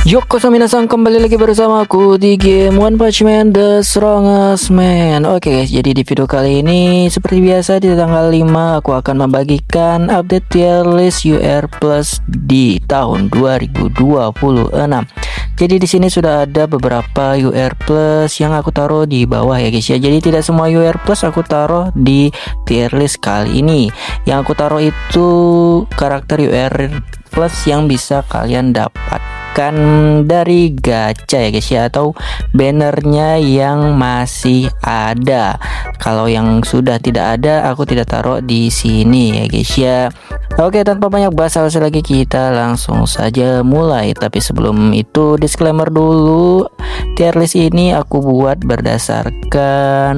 Yoko minasan, kembali lagi bersama aku di game One Punch Man The Strongest Man. Oke guys, jadi di video kali ini seperti biasa di tanggal 5 aku akan membagikan update tier list UR Plus di tahun 2026. Jadi di sini sudah ada beberapa UR Plus yang aku taruh di bawah ya guys ya. Jadi tidak semua UR Plus aku taruh di tier list kali ini. Yang aku taruh itu karakter UR Plus yang bisa kalian dapatkan dari gacha ya guys ya, atau bannernya yang masih ada. Kalau yang sudah tidak ada aku tidak taruh di sini ya guys ya. Oke, tanpa banyak basa-basi lagi kita langsung saja mulai. Tapi sebelum itu disclaimer dulu, tier list ini aku buat berdasarkan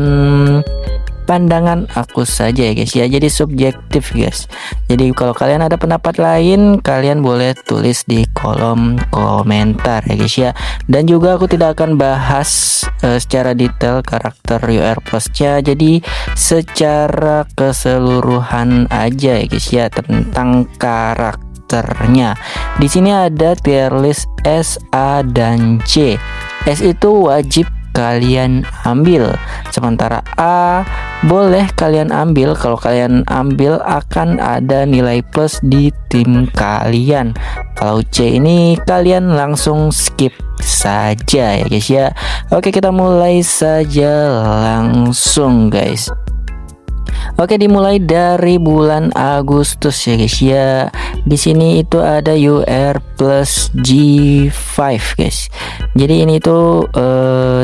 pandangan aku saja ya guys ya, jadi subjektif guys. Jadi kalau kalian ada pendapat lain, kalian boleh tulis di kolom komentar ya guys ya. Dan juga aku tidak akan bahas secara detail karakter UR Plus-nya, jadi secara keseluruhan aja ya guys ya tentang karakternya. Di sini ada tier list S, A, dan C. S itu wajib kalian ambil, sementara A boleh kalian ambil. Kalau kalian ambil akan ada nilai plus di tim kalian. Kalau C ini kalian langsung skip saja ya guys ya. Oke, kita mulai saja langsung guys. Oke, dimulai dari bulan Agustus ya guys ya. Di sini itu ada UR Plus G5 guys. Jadi ini tuh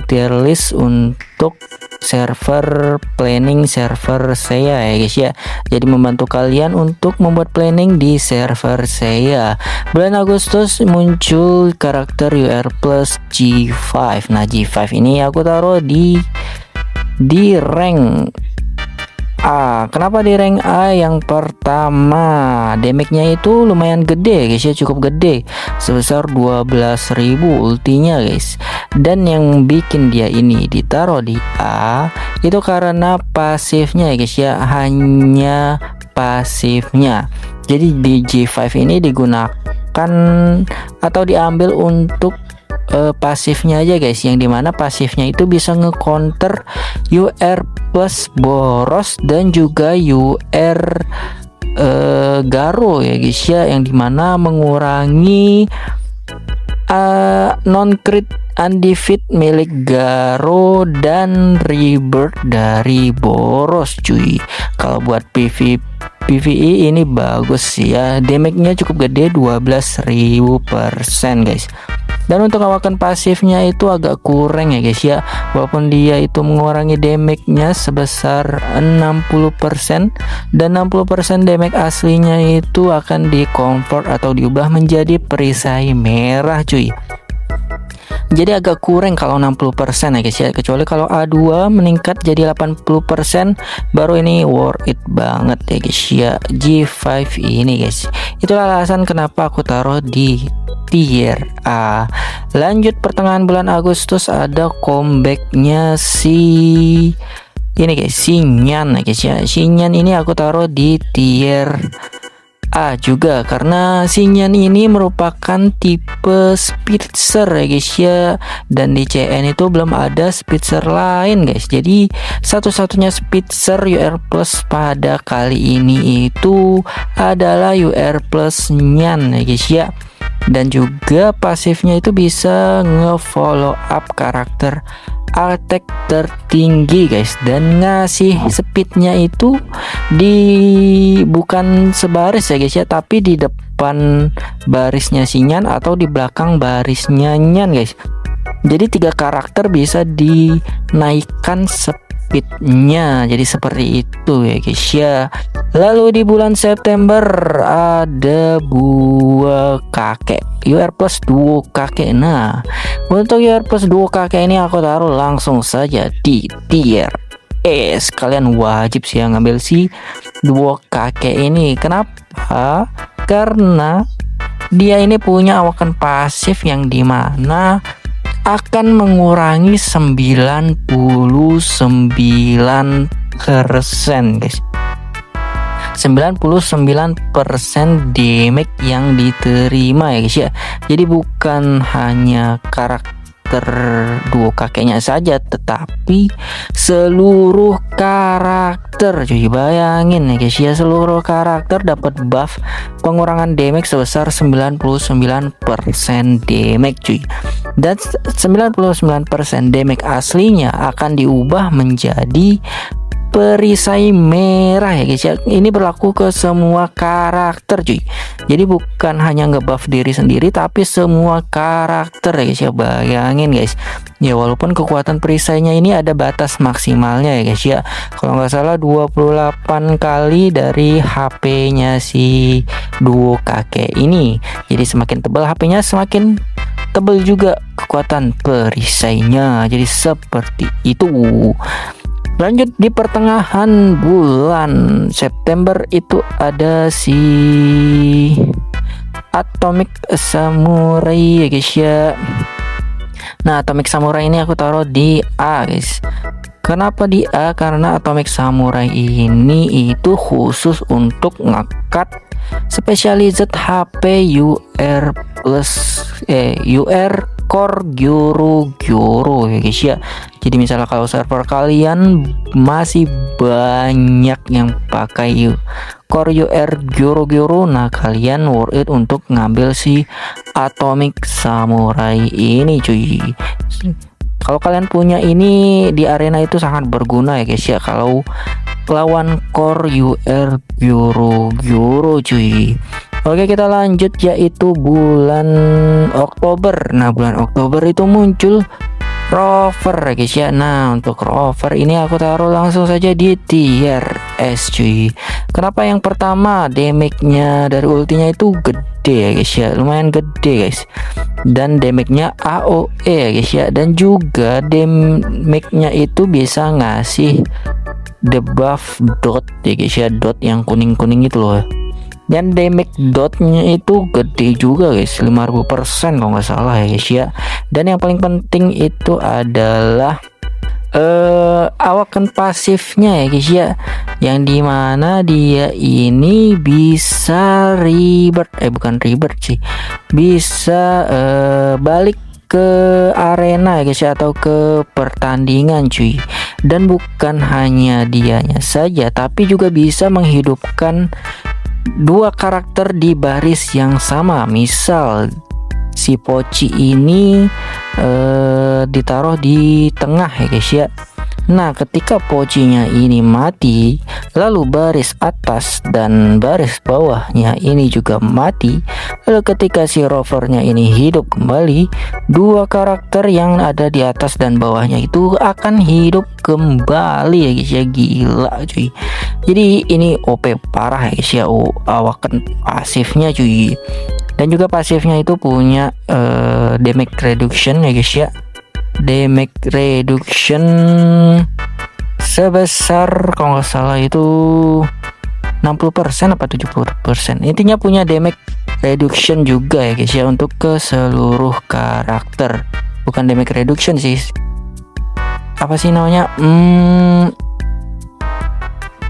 tier list untuk server planning server saya ya guys ya. Jadi membantu kalian untuk membuat planning di server saya. Bulan Agustus muncul karakter UR Plus G5. Nah, G5 ini aku taruh di rank A. Kenapa di rank A? Yang pertama, damage-nya itu lumayan gede guys ya, cukup gede, sebesar 12.000 ultinya guys. Dan yang bikin dia ini ditaruh di A itu karena pasifnya ya guys ya, hanya pasifnya. Jadi di G5 ini digunakan atau diambil untuk pasifnya aja guys, yang dimana pasifnya itu bisa nge-counter UR Plus Boros dan juga UR Garo ya guys ya, yang dimana mengurangi non-crit undefeat milik Garo dan rebirth dari Boros cuy. Kalau buat PvE ini bagus ya, damage-nya cukup gede, 12.000% guys. Dan untuk awakan pasifnya itu agak kurang ya guys ya, walaupun dia itu mengurangi damage-nya sebesar 60%, dan 60% damage aslinya itu akan di-convert atau diubah menjadi perisai merah cuy. Jadi agak kurang kalau 60% ya guys ya, kecuali kalau A2 meningkat jadi 80% baru ini worth it banget ya guys ya, G5 ini guys. Itulah alasan kenapa aku taruh di tier A. Lanjut, pertengahan bulan Agustus ada comebacknya si ini guys, si Nyan ya guys ya. Si Nyan ini aku taruh di tier A juga karena si Nyan ini merupakan tipe Spitzer ya guys ya, dan di CN itu belum ada Spitzer lain guys. Jadi satu-satunya Spitzer UR Plus pada kali ini itu adalah UR Plus Nyan ya guys ya. Dan juga pasifnya itu bisa nge-follow up karakter attack tertinggi guys, dan ngasih speednya itu bukan sebaris ya guys ya, tapi di depan barisnya si Nyan atau di belakang barisnya Nyan guys. Jadi 3 karakter bisa dinaikkan speednya, jadi seperti itu ya guys ya. Lalu di bulan September ada buah kakek UR Plus duo kakek. Nah, untuk UR Plus duo kakek ini aku taruh langsung saja di tier S. Kalian wajib sih yang ngambil si duo kakek ini. Kenapa? Karena dia ini punya awakan pasif yang dimana akan mengurangi 99% guys. 99% damage yang diterima ya guys ya. Jadi bukan hanya karakter duo kakeknya saja, tetapi seluruh karakter. Cuy, bayangin ya guys ya, seluruh karakter dapat buff pengurangan damage sebesar 99% damage cuy. Dan 99% damage aslinya akan diubah menjadi perisai merah ya guys ya. Ini berlaku ke semua karakter cuy. Jadi bukan hanya ngebuff diri sendiri, tapi semua karakter ya guys ya. Bayangin guys. Ya walaupun kekuatan perisainya ini ada batas maksimalnya ya guys ya. Kalau nggak salah 28 kali dari HP-nya si duo kakek ini. Jadi semakin tebal HP-nya, semakin tebal juga kekuatan perisainya. Jadi seperti itu. Lanjut di pertengahan bulan September itu ada si Atomic Samurai ya guys ya. Nah, Atomic Samurai ini aku taruh di A guys. Kenapa di A? Karena Atomic Samurai ini itu khusus untuk ngangkat Specialized HP UR plus UR Core Gyoro ya guys ya. Jadi misalnya kalau server kalian masih banyak yang pakai Core UR Gyoro, nah kalian worth it untuk ngambil si Atomic Samurai ini cuy. Kalau kalian punya ini di arena itu sangat berguna ya guys ya, kalau lawan Core UR Gyoro cuy. Oke, kita lanjut yaitu bulan Oktober. Nah, bulan Oktober itu muncul Rover ya guys ya. Nah, untuk Rover ini aku taruh langsung saja di tier S cuy. Kenapa? Yang pertama, damage-nya dari ultinya itu gede ya guys ya, lumayan gede guys. Dan damage-nya AOE ya guys ya. Dan juga damage-nya itu bisa ngasih debuff dot ya guys ya, dot yang kuning-kuning itu loh. Dan damage dotnya itu gede juga guys, 5000% kalau nggak salah ya guys ya. Dan yang paling penting itu adalah awaken pasifnya ya guys ya, yang dimana dia ini bisa bukan rebirth sih, bisa balik ke arena ya guys ya, atau ke pertandingan cuy. Dan bukan hanya dianya saja, tapi juga bisa menghidupkan dua karakter di baris yang sama. Misal si Pochi ini ditaruh di tengah ya guys ya. Nah, ketika Pochinya ini mati, lalu baris atas dan baris bawahnya ini juga mati, lalu ketika si Rovernya ini hidup kembali, dua karakter yang ada di atas dan bawahnya itu akan hidup kembali ya guys ya. Gila cuy. Jadi ini OP parah ya guys ya, awaken pasifnya cuy. Dan juga pasifnya itu punya damage reduction ya guys ya. Damage reduction sebesar kalau nggak salah itu 60% apa 70%. Intinya punya damage reduction juga ya guys ya, untuk ke seluruh karakter. Bukan damage reduction sih, apa sih namanya,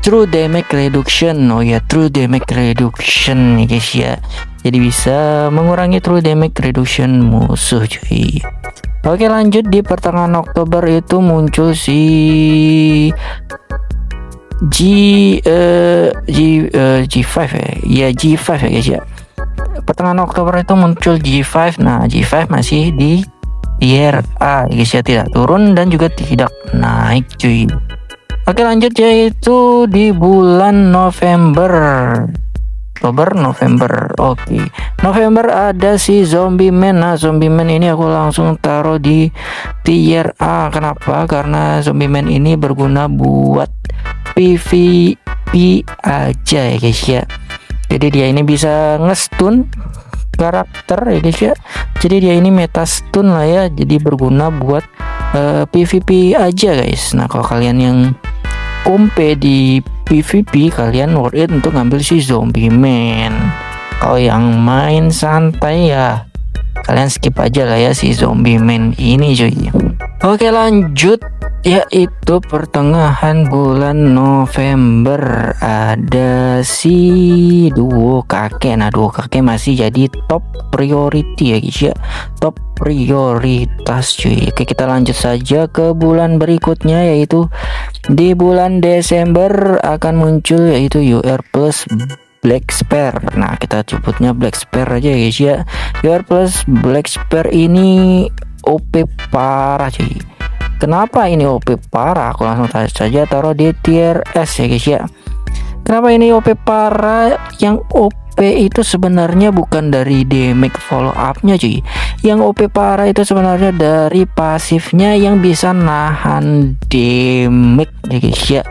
true damage reduction. Oh ya, true damage reduction ya guys ya. Jadi bisa mengurangi true damage reduction musuh cuy. Oke, lanjut di pertengahan Oktober itu muncul si G5 ya. G5 ya guys ya. Pertengahan Oktober itu muncul G5. Nah, G5 masih di tier A guys ya, tidak turun dan juga tidak naik cuy. Oke, lanjut yaitu di bulan November. Oke. November ada si Zombie Man. Nah, Zombie Man ini aku langsung taruh di tier A. Kenapa? Karena Zombie Man ini berguna buat PvP aja ya guys ya. Jadi dia ini bisa nge-stun karakter ya guys ya. Jadi dia ini meta stun lah ya. Jadi berguna buat PvP aja guys. Nah, kalau kalian yang kompe di PvP, kalian worth it untuk ngambil si Zombie Man. Kalau yang main santai ya kalian skip aja lah ya si Zombie Man ini cuy. Oke, lanjut yaitu pertengahan bulan November ada si duo kakek. Nah, duo kakek masih jadi top priority ya guys ya, top prioritas cuy. Oke, kita lanjut saja ke bulan berikutnya, yaitu di bulan Desember akan muncul yaitu UR plus Black Spare. Nah, kita sebutnya Black Spare aja ya guys ya. UR plus Black Spare ini OP parah cuy. Kenapa ini OP parah? Aku langsung saja taruh di tier S ya guys ya. Kenapa ini OP parah? Yang OP itu sebenarnya bukan dari damage follow up-nya cuy. Yang OP parah itu sebenarnya dari pasifnya yang bisa nahan damage ya guys ya.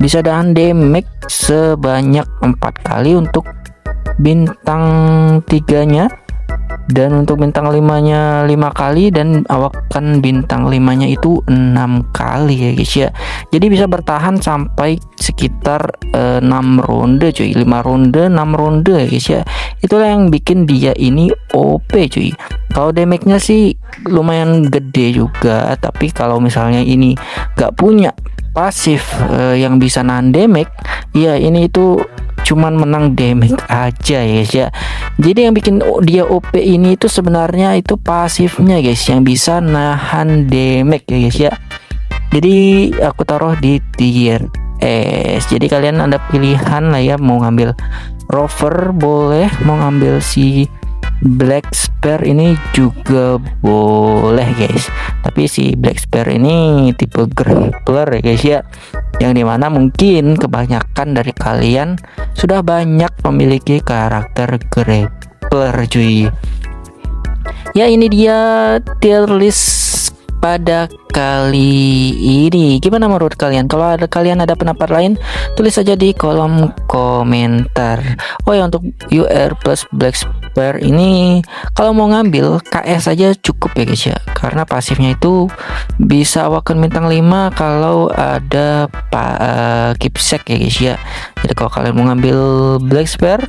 Bisa nahan damage sebanyak 4 kali untuk bintang 3-nya, dan untuk bintang 5-nya 5 kali, dan awakan bintang 5-nya itu 6 kali ya guys ya. Jadi bisa bertahan sampai sekitar 6 ronde cuy, 5 ronde 6 ronde ya guys ya. Itulah yang bikin dia ini OP cuy. Kalau damage-nya sih lumayan gede juga, tapi kalau misalnya ini gak punya pasif yang bisa nahan damage, ya ini itu cuman menang damage aja ya guys ya. Jadi yang bikin dia OP ini itu sebenarnya itu pasifnya guys, yang bisa nahan damage ya guys ya. Jadi aku taruh di tier S. Jadi kalian ada pilihan lah ya, mau ngambil rover boleh, mau ngambil si Black Spare ini juga boleh guys. Tapi si Black Spare ini tipe grappler ya guys ya, yang dimana mungkin kebanyakan dari kalian sudah banyak memiliki karakter grappler cuy. Ya, ini dia tier list pada kali ini. Gimana menurut kalian? Kalau kalian ada pendapat lain, tulis saja di kolom komentar. Oh ya, untuk UR plus Black Spare ini kalau mau ngambil KS saja cukup ya guys ya, karena pasifnya itu bisa awaken bintang 5 kalau ada keepsake ya guys ya. Jadi kalau kalian mau ngambil Black Spare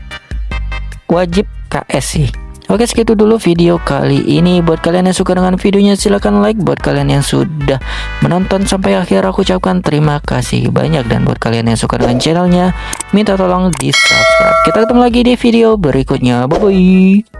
wajib KS sih. Oke, segitu dulu video kali ini. Buat kalian yang suka dengan videonya silahkan like. Buat kalian yang sudah menonton sampai akhir, aku ucapkan terima kasih banyak. Dan buat kalian yang suka dengan channelnya, minta tolong di subscribe. Kita ketemu lagi di video berikutnya. Bye bye.